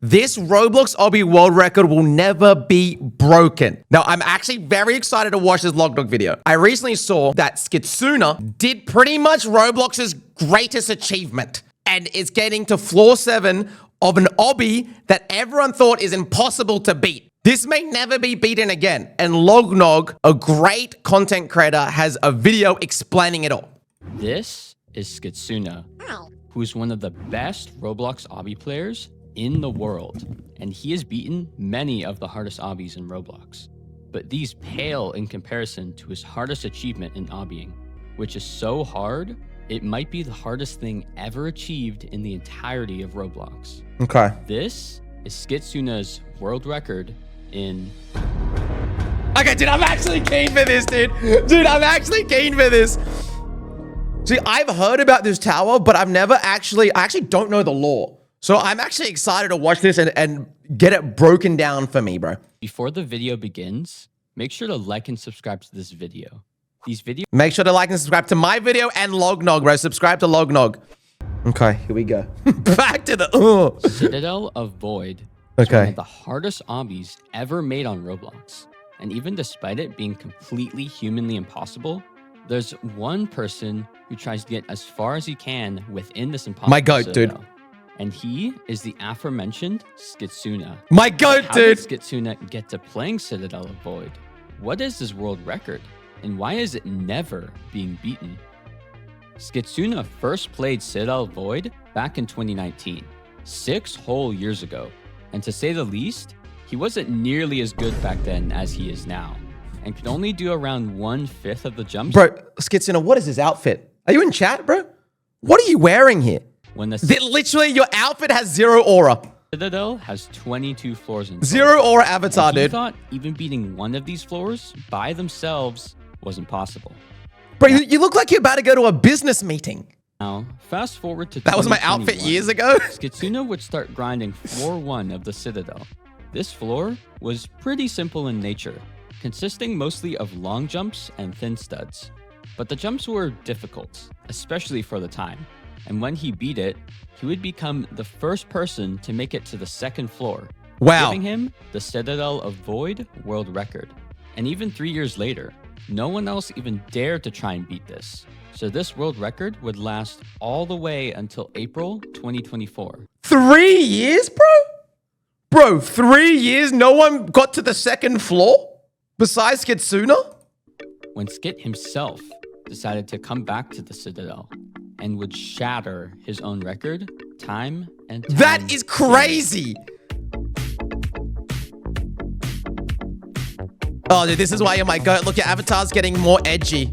This Roblox obby world record will never be broken. Now, I'm actually very excited to watch this Logdog video. I recently saw that Skitsuna did pretty much Roblox's greatest achievement and is getting to floor 7 of an obby that everyone thought is impossible to beat. This may never be beaten again. And Lognog, a great content creator, has a video explaining it all. This is Skitsuna, who's one of the best Roblox obby players in the world, and he has beaten many of the hardest obbies in Roblox. But these pale in comparison to his hardest achievement in obbying, which is so hard, it might be the hardest thing ever achieved in the entirety of Roblox. Okay. This is Skitsuna's world record in... Okay, dude, I'm actually keen for this, dude. Dude, I'm actually keen for this. See, I've heard about this tower, but I actually don't know the lore. So I'm actually excited to watch this and get it broken down for me, bro. Before the video begins, make sure to like and subscribe to this video. Make sure to like and subscribe to my video and Lognog, bro. Subscribe to Lognog. Okay, here we go. Back to the... Citadel of Void is one of the hardest obbies ever made on Roblox. And even despite it being completely humanly impossible, there's one person who tries to get as far as he can within this impossible My goat, Citadel. dude. And he is the aforementioned Skitsuna. My goat, How dude. did Skitsuna get to playing Citadel of Void? What is his world record? And why is it never being beaten? Skitsuna first played Citadel of Void back in 2019, 6 whole years ago. And to say the least, he wasn't nearly as good back then as he is now, and could only do around 1/5 of the jumps. Bro, Skitsuna, what is his outfit? Are you in chat, bro? What are you wearing here? When the Literally, your outfit has 0 aura. Citadel has 22 floors in total. 0 aura avatar, And he dude. thought even beating one of these floors by themselves wasn't possible. Bro, you look like you're about to go to a business meeting. Now, fast forward to That was my outfit 2021. years ago. Skitsuna would start grinding floor 1 of the Citadel. This floor was pretty simple in nature, consisting mostly of long jumps and thin studs. But the jumps were difficult, especially for the time. And when he beat it, he would become the first person to make it to the 2nd floor, Wow. giving him the Citadel of Void world record. And even 3 years later, no one else even dared to try and beat this. So this world record would last all the way until April 2024. 3 years, bro? Bro, 3 years? No one got to the 2nd floor? Besides Skitsuna? When Skit himself decided to come back to the Citadel and would shatter his own record time and time That is crazy. Oh, dude, this is why you're my goat. Look, your avatar's getting more edgy.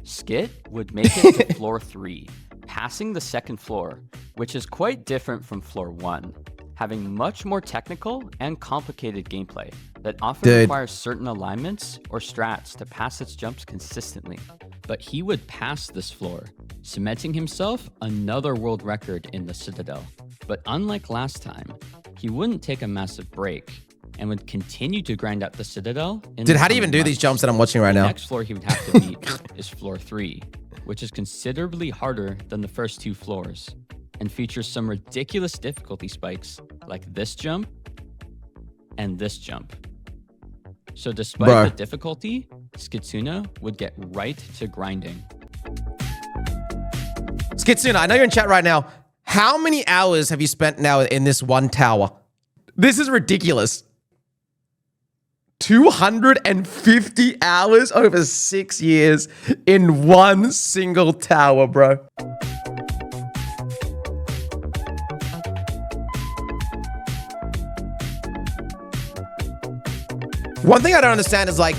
Skit would make it to floor 3, passing the 2nd floor, which is quite different from floor 1, having much more technical and complicated gameplay that often requires certain alignments or strats to pass its jumps consistently. But he would pass this floor, cementing himself another world record in the Citadel. But unlike last time, he wouldn't take a massive break and would continue to grind out the Citadel. Dude, how do you even do these jumps that I'm watching right The now? next floor he would have to beat is floor 3, which is considerably harder than the first 2 floors and features some ridiculous difficulty spikes like this jump and this jump. So despite the difficulty, Skitsuna would get right to grinding. Skitsuna, I know you're in chat right now. How many hours have you spent now in this one tower? This is ridiculous. 250 hours over 6 years in one single tower, bro. One thing I don't understand is like...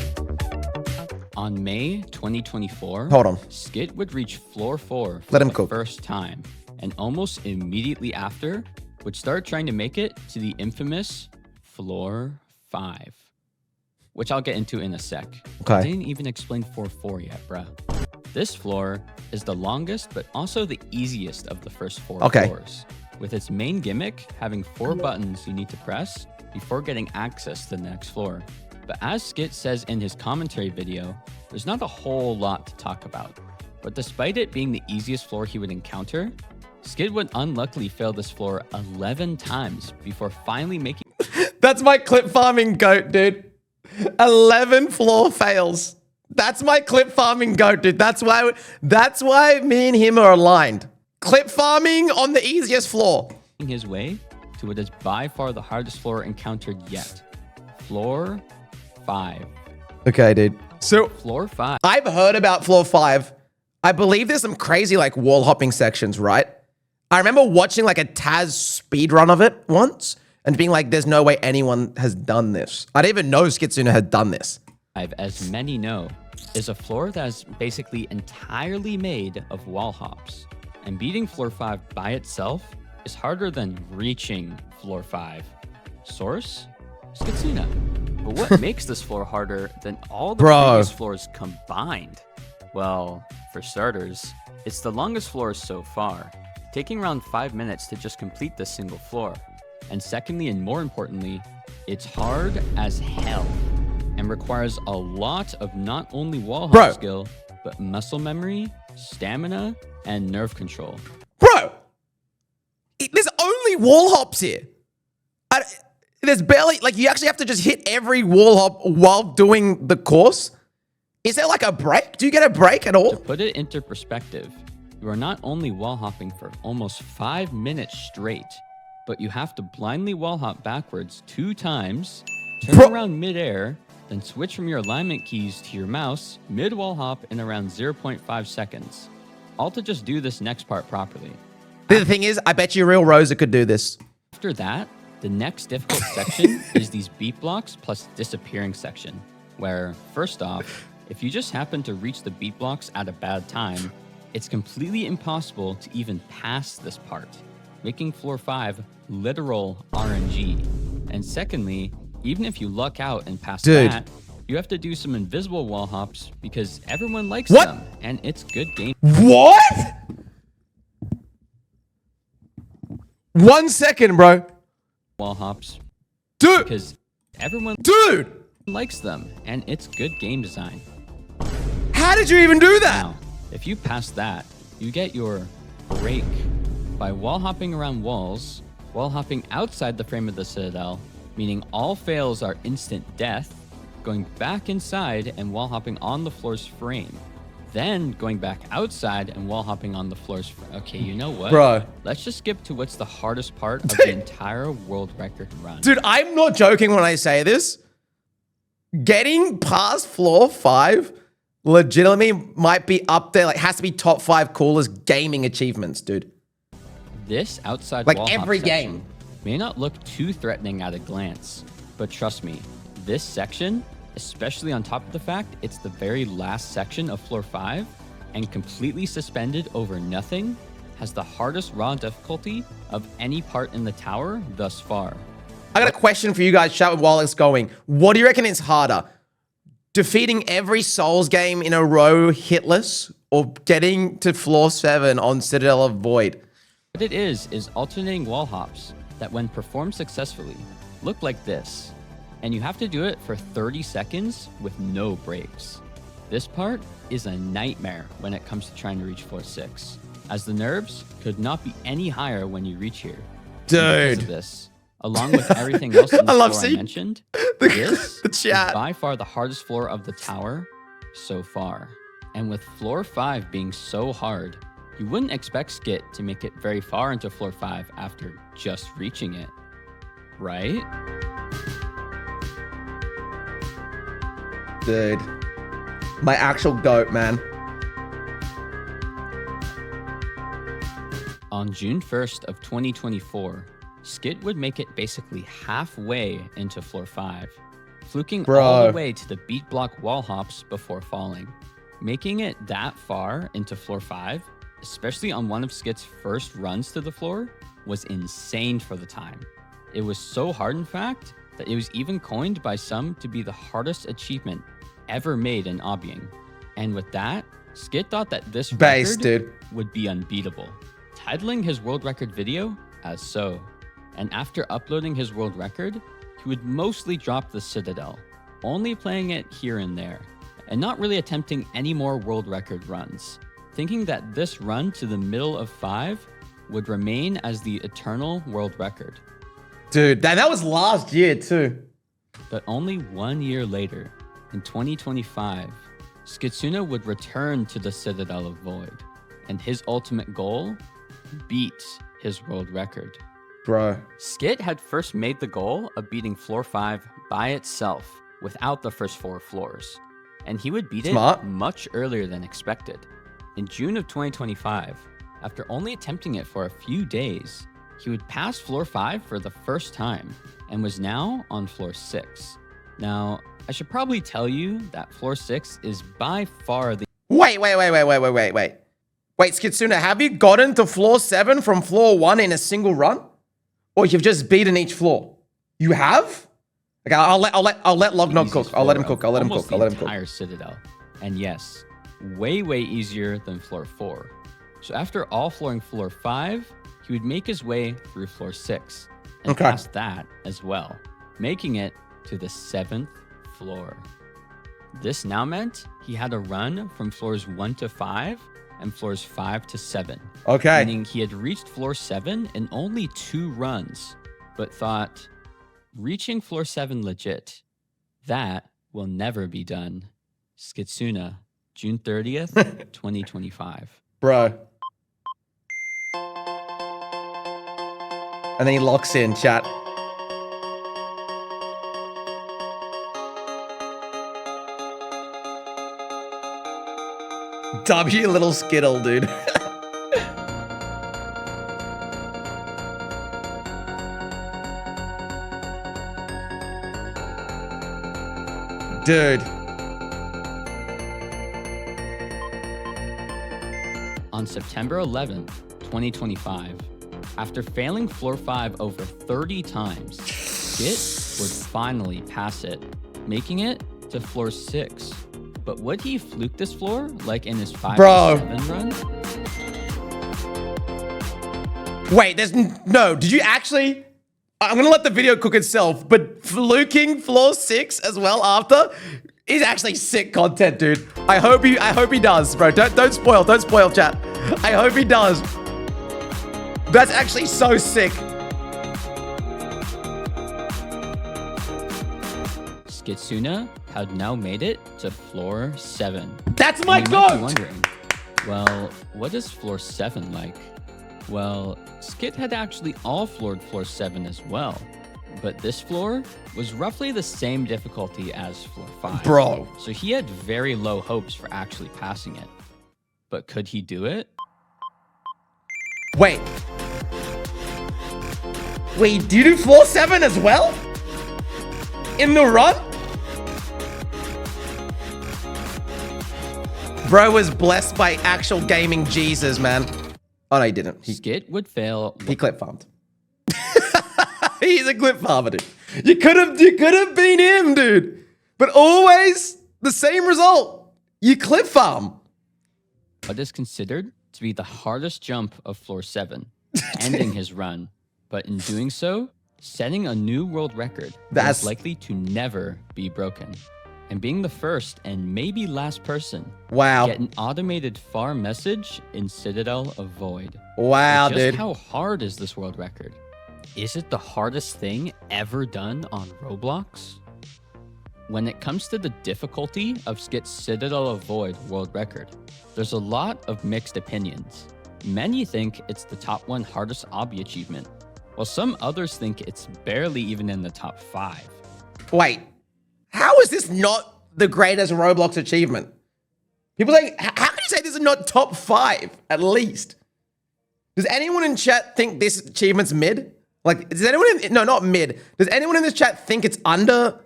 On May 2024, Hold on. Skit would reach floor 4 for Let him the cook. first time, and almost immediately after, would start trying to make it to the infamous floor 5. Which I'll get into in a sec. Okay. I didn't even explain floor 4 yet, bruh. This floor is the longest, but also the easiest of the first 4 floors, with its main gimmick having 4 buttons you need to press before getting access to the next floor. But as Skit says in his commentary video, there's not a whole lot to talk about. But despite it being the easiest floor he would encounter, Skid would unluckily fail this floor 11 times before finally making That's my clip farming goat, dude. 11 floor fails. That's my clip farming goat, dude. That's why me and him are aligned. Clip farming on the easiest floor. his way to what is by far the hardest floor encountered yet. Floor 5. Okay, dude. So Floor 5. I've heard about floor 5. I believe there's some crazy like wall hopping sections, right? I remember watching like a Taz speedrun of it once and being like, there's no way anyone has done this. I didn't even know Skitsuna had done this. As many know, is a floor that is basically entirely made of wall hops. And beating floor 5 by itself is harder than reaching floor 5. Source? Skitsuna. But what makes this floor harder than all the previous floors combined? Well, for starters, it's the longest floor so far, taking around 5 minutes to just complete this single floor. And secondly, and more importantly, it's hard as hell and requires a lot of not only wall hop skill, but muscle memory, stamina, and nerve control. Bro, there's only wall hops here. There's barely, like, you actually have to just hit every wall hop while doing the course. Is there like a break? Do you get a break at all? To put it into perspective, you are not only wall hopping for almost 5 minutes straight, but you have to blindly wall hop backwards 2 times, turn around midair, then switch from your alignment keys to your mouse mid-wall hop in around 0.5 seconds. All to just do this next part properly. The thing is, I bet you real Rosa could do this. After that, the next difficult section is these beat blocks plus disappearing section, where, first off, if you just happen to reach the beat blocks at a bad time, it's completely impossible to even pass this part, making floor 5 literal RNG. And secondly, even if you luck out and pass that, you have to do some invisible wall hops because everyone likes them, and it's good game. What? 1 second, bro. Wall hops. Dude. Because everyone likes them, and it's good game design. How did you even do that? Now, if you pass that, you get your break by wall hopping around walls, wall hopping outside the frame of the Citadel, meaning all fails are instant death, going back inside and wall hopping on the floor's frame. Then going back outside and wall hopping on the floor's okay, you know what? Bro. Let's just skip to what's the hardest part of the entire world record run. Dude, I'm not joking when I say this. Getting past floor 5 legitimately might be up there, like has to be top 5 coolest gaming achievements, dude. This outside like wall every hop game may not look too threatening at a glance, but trust me, this section, especially on top of the fact it's the very last section of floor 5 and completely suspended over nothing, has the hardest raw difficulty of any part in the tower thus far. I got a question for you guys, chat, while it's going. What do you reckon is harder? Defeating every Souls game in a row hitless, or getting to floor 7 on Citadel of Void? What it is alternating wall hops that, when performed successfully, look like this. And you have to do it for 30 seconds with no breaks. This part is a nightmare when it comes to trying to reach floor 6, as the nerves could not be any higher when you reach here. Dude. Because of this, along with everything else in the floor I mentioned, this is by far the hardest floor of the tower so far. And with floor 5 being so hard, you wouldn't expect Skit to make it very far into floor 5 after just reaching it, right? Dude, my actual goat, man. On June 1st of 2024, Skit would make it basically halfway into floor 5, fluking all the way to the beat block wall hops before falling. Making it that far into floor 5, especially on one of Skit's first runs to the floor, was insane for the time. It was so hard, in fact, that it was even coined by some to be the hardest achievement ever made in obbying. And with that, Skit thought that this record would be unbeatable, titling his world record video as so. And after uploading his world record, he would mostly drop the Citadel, only playing it here and there, and not really attempting any more world record runs, thinking that this run to the middle of 5 would remain as the eternal world record. Dude, that was last year too. But only 1 year later, in 2025, Skitsuna would return to the Citadel of Void, and his ultimate goal, beat his world record. Bro. Skit had first made the goal of beating floor 5 by itself without the first 4 floors, and he would beat it much earlier than expected. In June of 2025, after only attempting it for a few days, he would pass floor 5 for the first time and was now on floor 6. Now, I should probably tell you that floor 6 is by far the... Wait, Skitsuna, have you gotten to floor 7 from floor 1 in a single run? Or you've just beaten each floor? You have? Okay, I'll let Lognog cook. I'll let him cook. I'll let him cook. I'll let him cook. Entire Citadel. And yes, way easier than floor 4. So after all flooring floor 5, he would make his way through floor 6 and pass that as well, making it to the 7th floor. This now meant he had to run from floors 1 to 5 and floors 5 to 7. Okay. Meaning he had reached floor 7 in only 2 runs, but thought, reaching floor 7 legit, that will never be done. Skitsuna, June 30th, 2025. Bro. And then he locks in, chat. W little skittle, dude. Dude. On September 11th, 2025, after failing floor 5 over 30 times, Skit would finally pass it, making it to floor 6. But would he fluke this floor like in his 5 to 7 run? Wait, there's no. Did you actually? I'm gonna let the video cook itself, but fluking floor 6 as well after is actually sick content, dude. I hope he does, bro. Don't spoil, chat. I hope he does. That's actually so sick. Skitsuna had now made it to floor 7. That's my goat! You might be wondering, well, what is floor 7 like? Well, Skit had actually all floored floor 7 as well, but this floor was roughly the same difficulty as floor 5. Bro. So he had very low hopes for actually passing it. But could he do it? Wait, do you do floor 7 as well? In the run? Bro was blessed by actual gaming Jesus, man. Oh, no, he didn't. Skit would fail. He clip farmed. He's a clip farmer, dude. You could have been him, dude. But always the same result. You clip farm. What is considered to be the hardest jump of floor 7, ending his run. But in doing so, setting a new world record that is likely to never be broken. And being the first and maybe last person to get an automated farm message in Citadel of Void. Wow, just dude. How hard is this world record? Is it the hardest thing ever done on Roblox? When it comes to the difficulty of Skit's Citadel of Void world record, there's a lot of mixed opinions. Many think it's the top 1 hardest obby achievement, while some others think it's barely even in the top 5. Wait, how is this not the greatest Roblox achievement? People say, how can you say this is not top 5 at least? Does anyone in chat think this achievement's mid? Like, does anyone no, not mid. Does anyone in this chat think it's under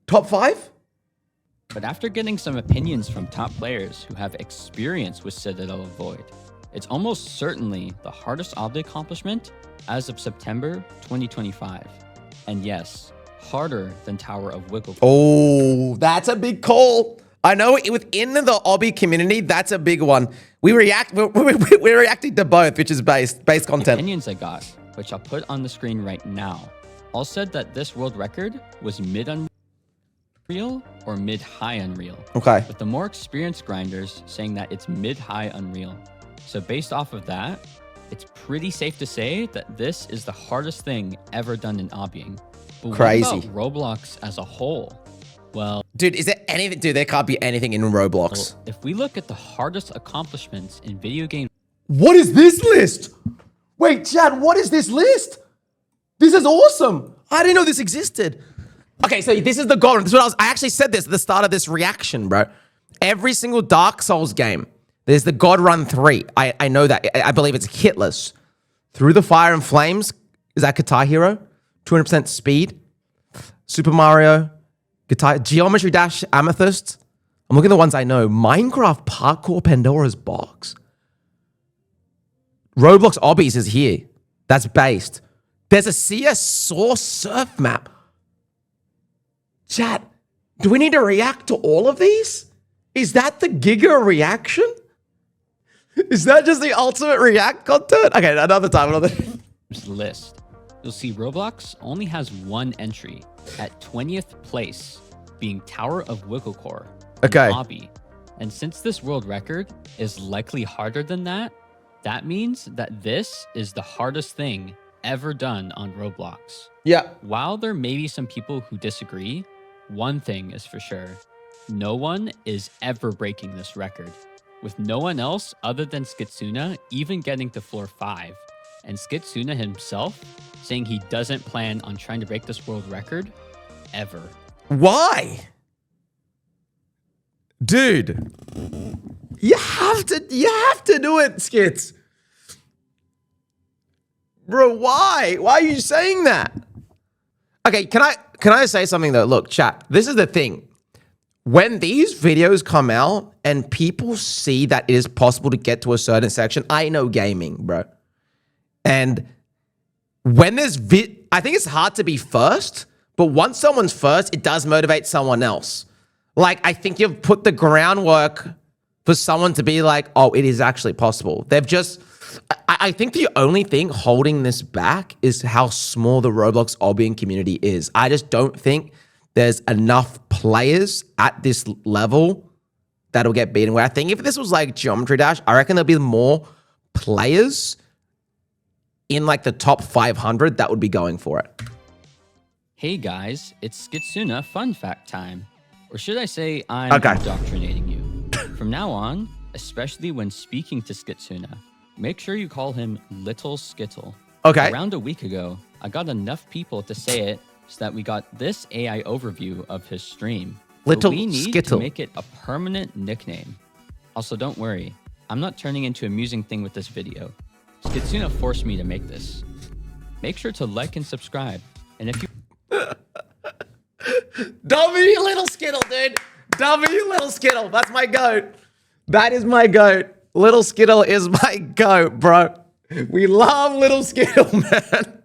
top 5? But after getting some opinions from top players who have experience with Citadel of Void, it's almost certainly the hardest obby accomplishment as of September 2025. And yes, harder than Tower of Wiggle. Oh, that's a big call. I know within the obby community, that's a big one. We're reacting to both, which is base content. The opinions I got, which I'll put on the screen right now, all said that this world record was mid-Unreal or mid-high Unreal. Okay. With the more experienced grinders saying that it's mid-high Unreal. So based off of that, It's pretty safe to say that this is the hardest thing ever done in obbying. But Crazy. what about Roblox as a whole? Well, Dude, is there anything? Dude, there can't be anything in Roblox. if we look at the hardest accomplishments in video games, What is this list? Wait, Chad, what is this list? This is awesome. I didn't know this existed. Okay, so this is the goal. This is what I actually said this at the start of this reaction, bro. Every single Dark Souls game, there's the God Run 3. I know that. I believe it's hitless. Through the Fire and Flames, is that Guitar Hero? 200% speed. Super Mario, Guitar, Geometry Dash, Amethyst. I'm looking at the ones I know. Minecraft Parkour Pandora's Box. Roblox Obbies is here. That's based. There's a CS Source Surf map. Chat, do we need to react to all of these? Is that the Giga reaction? Is that just the ultimate react content? Okay, another time, list, you'll see Roblox only has one entry at 20th place, being Tower of Wigglecore, an Okay. obby. And since this world record is likely harder than that, that means that this is the hardest thing ever done on Roblox. Yeah. While there may be some people who disagree, one thing is for sure. No one is ever breaking this record, with no one else other than Skitsuna even getting to floor 5, and Skitsuna himself saying he doesn't plan on trying to break this world record ever. Why? Dude, you have to do it, Skits. Bro, why? Why are you saying that? Okay, can I say something though? Look, chat, this is the thing. When these videos come out and people see that it is possible to get to a certain section, I know gaming, bro. And when there's I think it's hard to be first, but once someone's first, it does motivate someone else. Like, I think you've put the groundwork for someone to be like, oh, it is actually possible. They've just... I think the only thing holding this back is how small the Roblox obbying community is. I just don't think there's enough players at this level that'll get beaten. Where I think if this was like Geometry Dash, I reckon there'll be more players in like the top 500 that would be going for it. Hey guys, it's Skitsuna fun fact time. Or should I say I'm Okay. indoctrinating you. From now on, especially when speaking to Skitsuna, make sure you call him Little Skittle. Okay. Around a week ago, I got enough people to say it so that we got this AI overview of his stream. But Little we need Skittle. to make it a permanent nickname. Also, don't worry, I'm not turning into an amusing thing with this video. Skitsuna forced me to make this. Make sure to like and subscribe. And if you W Little Skittle, dude. W Little Skittle. That's my goat. That is my goat. Little Skittle is my goat, bro. We love Little Skittle, man.